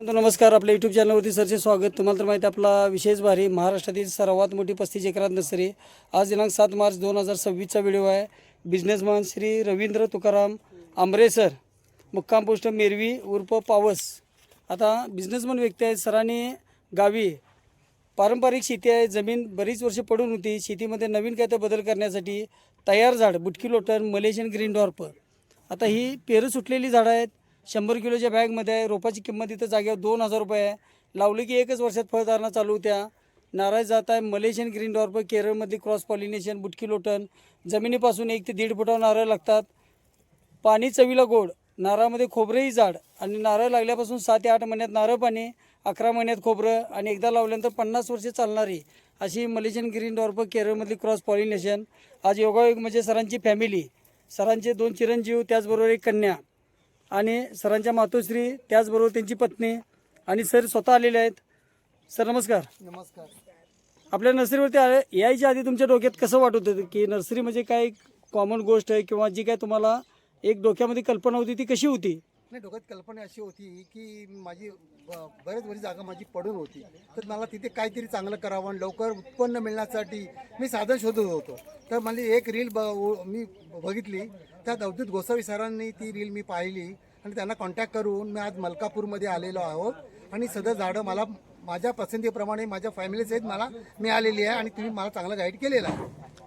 नमस्कार. आपल्या यूट्यूब चॅनलवरती सरचे स्वागत. तुम्हाला तर माहिती आपला विशेष भारी महाराष्ट्रातील सर्वात मोठी 35 एकरात नर्सरी. आज दिनांक 7 मार्च 2026चा व्हिडिओ आहे. बिझनेसमॅन श्री रवींद्र तुकाराम आंबरे सर, मुक्काम पोस्ट मेरवी उर्फ पावस. आता बिझनेसमॅन व्यक्ती आहेत. सरांनी गावी पारंपरिक शेती आहे, जमीन बरीच वर्ष पडून होती. शेतीमध्ये नवीन काय तर बदल करण्यासाठी तयार झाड बुटकी लोटन मलेशियन ग्रीन डॉर्प. आता ही पेरू सुटलेली झाडं आहेत. 100 किलोच्या बॅगमध्ये आहे. रोपाची किंमत इथं जागेवर 2000 रुपये आहे. लावली की एकच वर्षात फळधारणा चालू होत्या. नारळ जात आहे मलेशियन ग्रीन डॉर्प, केरळमधली क्रॉस पॉलिनेशन बुटकी लोटन. जमिनीपासून 1 ते 1.5 फुटावर नारळ लागतात. पाणी चवीला गोड. नारळामध्ये खोबरेही जाड आणि नारळ लागल्यापासून 7 ते 8 महिन्यात नारळ पाणी, 11 महिन्यात खोबरं आणि एकदा लावल्यानंतर 50 वर्षे चालणारी अशी मलेशियन ग्रीन डॉर्प, केरळमधली क्रॉस पॉलिनेशन. आज योगायोग म्हणजे सरांची फॅमिली, सरांचे 2 चिरंजीव, त्याचबरोबर एक कन्या आणि सरांच्या मातोश्री, त्याचबरोबर त्यांची पत्नी आणि सर स्वतः आलेले आहेत. सर नमस्कार. नमस्कार. आपल्या नर्सरीवरती यायच्या आधी तुमच्या डोक्यात कसं वाटत होतं की नर्सरी म्हणजे काय कॉमन गोष्ट आहे, किंवा जी काय तुम्हाला एक डोक्यामध्ये कल्पना होती ती कशी होती? नाही, डोक्यात कल्पना अशी होती की माझी बरेच वर्ष जागा माझी पडून होती, तर मला तिथे काहीतरी चांगलं करावं आणि लवकर उत्पन्न मिळण्यासाठी मी साधन शोधत होतो. तर मला एक रील मी बघितली. त्यात अवधूत गोसावी सरांनी ती रील मी पाहिली आणि त्यांना कॉन्टॅक्ट करून मी आज मलकापूरमध्ये आलेलो आहोत. आणि सदर झाडं मला माझ्या पसंतीप्रमाणे माझ्या फॅमिलीसहित मला मिळालेली आहे आणि तुम्ही मला चांगलं गाईड केलेलं आहे.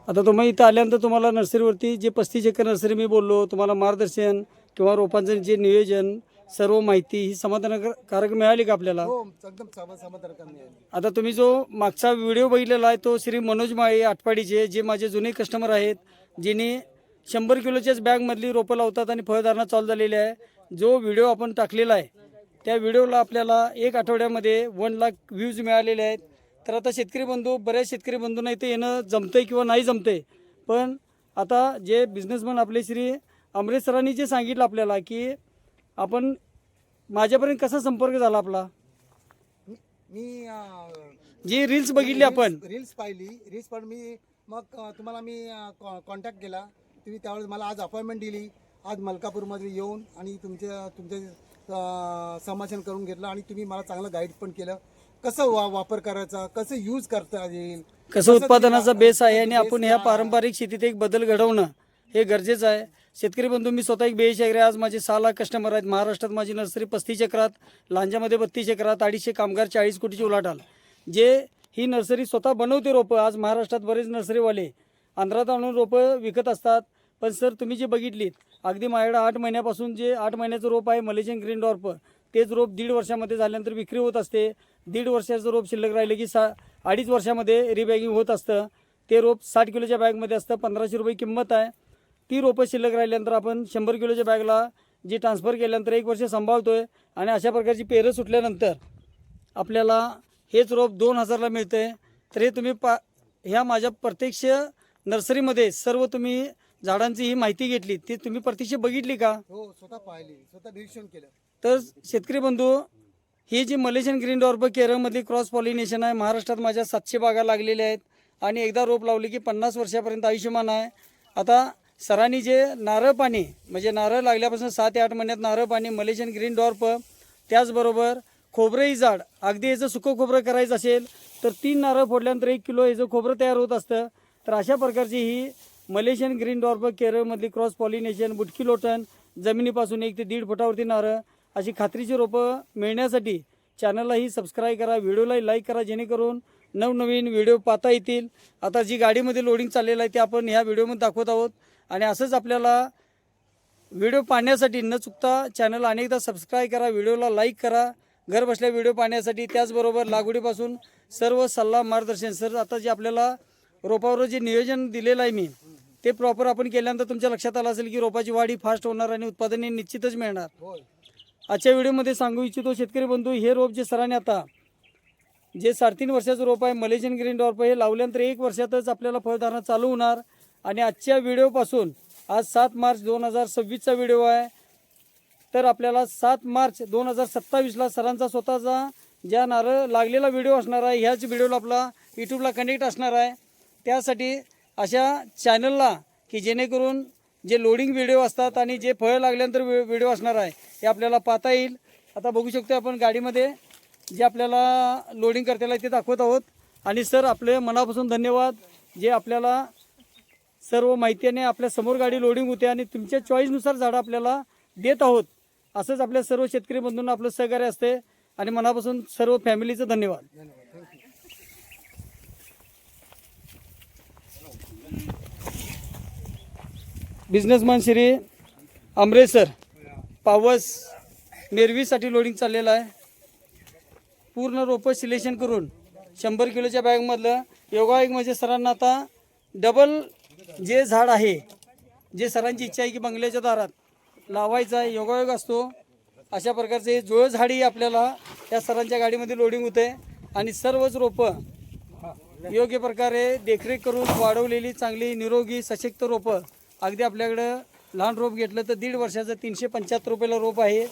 आता तुम्ही इथं आल्यानंतर तुम्हाला नर्सरीवरती जे 35 एकर नर्सरी मी बोललो, तुम्हाला मार्गदर्शन किंवा रोपांचं जे नियोजन, सर्व माहिती ही समाधानकारक मिळाली का आपल्याला? हो, एकदम समाधानकारक मिळाली. आता तुम्ही जो मागचा व्हिडिओ बघितलेला आहे तो श्री मनोज माळे आटपाडीचे, जे माझे जुने कस्टमर आहेत, ज्यांनी 100 किलोच्याच बॅगमधली रोपं लावतात आणि फळधारणा चालू झालेली आहे. जो व्हिडिओ आपण टाकलेला आहे त्या व्हिडिओला आपल्याला 1 आठवड्यामध्ये 1 लाख व्ह्यूज मिळालेले आहेत. तर आता शेतकरी बंधू, बऱ्याच शेतकरी बंधूंना इथे येणं जमतंय किंवा नाही जमतंय, पण आता जे बिझनेसमॅन आपले श्री आंबरे सरांनी जे सांगितलं आपल्याला की आपण माझ्यापर्यंत कसा संपर्क झाला आपला, मी जी रील्स बघितली आपण रील्स पाहिली. रील्स पण मी मग तुम्हाला मी कॉन्टॅक्ट केला. तुम्ही त्यावेळेस मला आज अपॉइंटमेंट दिली. आज मलकापूरमध्ये येऊन आणि तुमचे संभाषण करून घेतलं आणि तुम्ही मला चांगलं गाईड पण केलं. कसं वापर करायचा, कसं यूज करता येईल, कसं उत्पादनाचा बेस आहे आणि आपण ह्या पारंपरिक शेतीत एक बदल घडवणं हे गरजेचं आहे. शेतकरी बंधू, मी स्वतः एक 42 एकर, आज माझे 6 लाख कस्टमर आहेत. महाराष्ट्रात माझी नर्सरी 35 एकरात, लांजामध्ये 32 एकरात, 250 कामगार, 40 कोटीची उलाढाल. जे ही नर्सरी स्वतः बनवते रोपं. आज महाराष्ट्रात बरेच नर्सरीवाले आंध्रात आणून रोपं विकत असतात, पण सर तुम्ही जे बघितलीत अगदी माझ्याकडे 8 महिन्यापासून जे 8 महिन्याचं रोप आहे मलेशियन ग्रीन डॉर्प, तेच रोप 1.5 वर्षामध्ये झाल्यानंतर विक्री होत असते. 1.5 वर्षाचं रोप शिल्लक राहिले की 2.5 वर्षामध्ये रिबॅगिंग होत असतं. ते रोप 60 किलोच्या बॅगमध्ये असतं, 1500 रुपये किंमत आहे. ती रोपं शिल्लक राहिल्यानंतर आपण 100 किलोच्या बॅगला जी ट्रान्सफर केल्यानंतर 1 वर्ष सांभाळतोय आणि अशा प्रकारची पेरं सुटल्यानंतर आपल्याला हेच रोप 2000ला मिळते. तर हे तुम्ही ह्या माझ्या प्रत्यक्ष नर्सरीमध्ये सर्व तुम्ही झाडांची ही माहिती घेतली, ती तुम्ही प्रत्यक्ष बघितली का? हो, स्वतः पाहिली, स्वतः निरीक्षण केलं. तर शेतकरी बंधू, ही जी मलेशियन ग्रीन डॉर्प केरळमधली क्रॉस पॉलिनेशन आहे. महाराष्ट्रात माझ्या 700 बागा लागलेल्या आहेत आणि एकदा रोप लावली की 50 वर्षापर्यंत आयुष्यमान आहे. आता सरांनी जे नारळ पाणी म्हणजे नारळ लागल्यापासून 7 ते 8 महिन्यात नारळ पाणी, मलेशियन ग्रीन डॉर्प, त्याचबरोबर खोबरंही जाड. अगदी याचं सुकं खोबरं करायचं असेल तर 3 नारळ फोडल्यानंतर 1 किलो याचं खोबरं तयार होत असतं. तर अशा प्रकारची ही मलेशियन ग्रीन डॉर्प, केरळमधली क्रॉस पॉलिनेशन बुटकी लोटन, जमिनीपासून 1 ते 1.5 फुटावरती नारळ अशी खात्रीची रोपं मिळण्यासाठी चॅनललाही सबस्क्राईब करा, व्हिडिओलाही लाईक करा, जेणेकरून नवनवीन व्हिडिओ पाहता येतील. आता जी गाडीमध्ये लोडिंग चाललेलं आहे ते आपण ह्या व्हिडिओमध्ये दाखवत आहोत. आणि असंच आपल्याला व्हिडिओ पाहण्यासाठी न चुकता चॅनल अनेकदा सबस्क्राईब करा, व्हिडिओला लाईक करा, घर बसल्या व्हिडिओ पाहण्यासाठी. त्याचबरोबर लागवडीपासून सर्व सल्ला मार्गदर्शन. सर आता जे आपल्याला रोपावर जे नियोजन दिलेलं आहे मी, ते प्रॉपर आपण केल्यानंतर तुमच्या लक्षात आलं असेल की रोपाची वाढ ही फास्ट होणार आणि उत्पादने निश्चितच मिळणार. आजच्या व्हिडिओमध्ये सांगू इच्छितो शेतकरी बंधू, हे रोप जे सरांनी आता जे 3.5 वर्षाचं रोप आहे मलेशियन ग्रीन डॉर्प, हे लावल्यानंतर 1 वर्षातच आपल्याला फळधारणा चालू होणार. आणि आजच्या व्हिडिओपासून आज 7 मार्च 2026चा व्हिडिओ आहे. तर आपल्याला 7 मार्च 2027ला सरांचा स्वतःचा ज्या नारळ लागलेला व्हिडिओ असणार आहे, ह्याच व्हिडिओला आपला यूट्यूबला कनेक्ट असणार आहे. त्यासाठी अशा चॅनलला की जेणेकरून जे लोडिंग व्हिडिओ असतात आणि जे फळं लागल्यानंतर व्हिडिओ असणार आहे हे आपल्याला पाहता येईल. आता बघू शकतो आपण गाडीमध्ये जे आपल्याला लोडिंग करताना ते दाखवत आहोत. आणि सर आपले मनापासून धन्यवाद, जे आपल्याला सर्व माहितीने आपल्या समोर गाडी लोडिंग होते आणि तुमच्या चॉईसनुसार झाडं आपल्याला देत आहोत. असंच आपल्या सर्व शेतकरी बंधूंना आपलं सहकार्य असते आणि मनापासून सर्व फॅमिलीचं धन्यवाद. बिझनेसमॅन श्री अमरेश सर पावस मेरवीसाठी लोडिंग चाललेलं आहे. पूर्ण रोपं सिलेक्शन करून 100 किलोच्या बॅगमधलं योगायोग म्हणजे सरांना आता डबल जे झाड आहे, जे सरांची इच्छा आहे की बंगल्याच्या दारात लावायचा आहे, योगायोग असतो. अशा प्रकारचे जुळं झाडी आपल्याला त्या सरांच्या गाडीमध्ये लोडिंग होते आणि सर्वच रोपं योग्य प्रकारे देखरेख करून वाढवलेली चांगली निरोगी सशक्त रोपं. अगदी आपल्याकडं लहान रोप घेतलं तर 1.5 वर्षाचं 375 रुपयाला रोप आहे.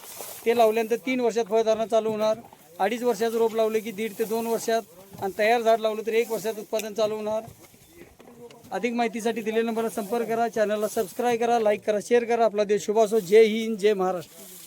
ते लावल्यानंतर 3 वर्षात फळधारणा चालू होणार. 2.5 वर्षाचं रोप लावलं की 1.5 ते 2 वर्षात, आणि तयार झाड लावलं तर 1 वर्षात उत्पादन चालू होणार. अधिक माहितीसाठी दिलेल्या नंबरला संपर्क करा. चॅनलला सबस्क्राईब करा, लाईक करा, शेअर करा. आपला देश शुभ असो. जय हिंद, जय महाराष्ट्र.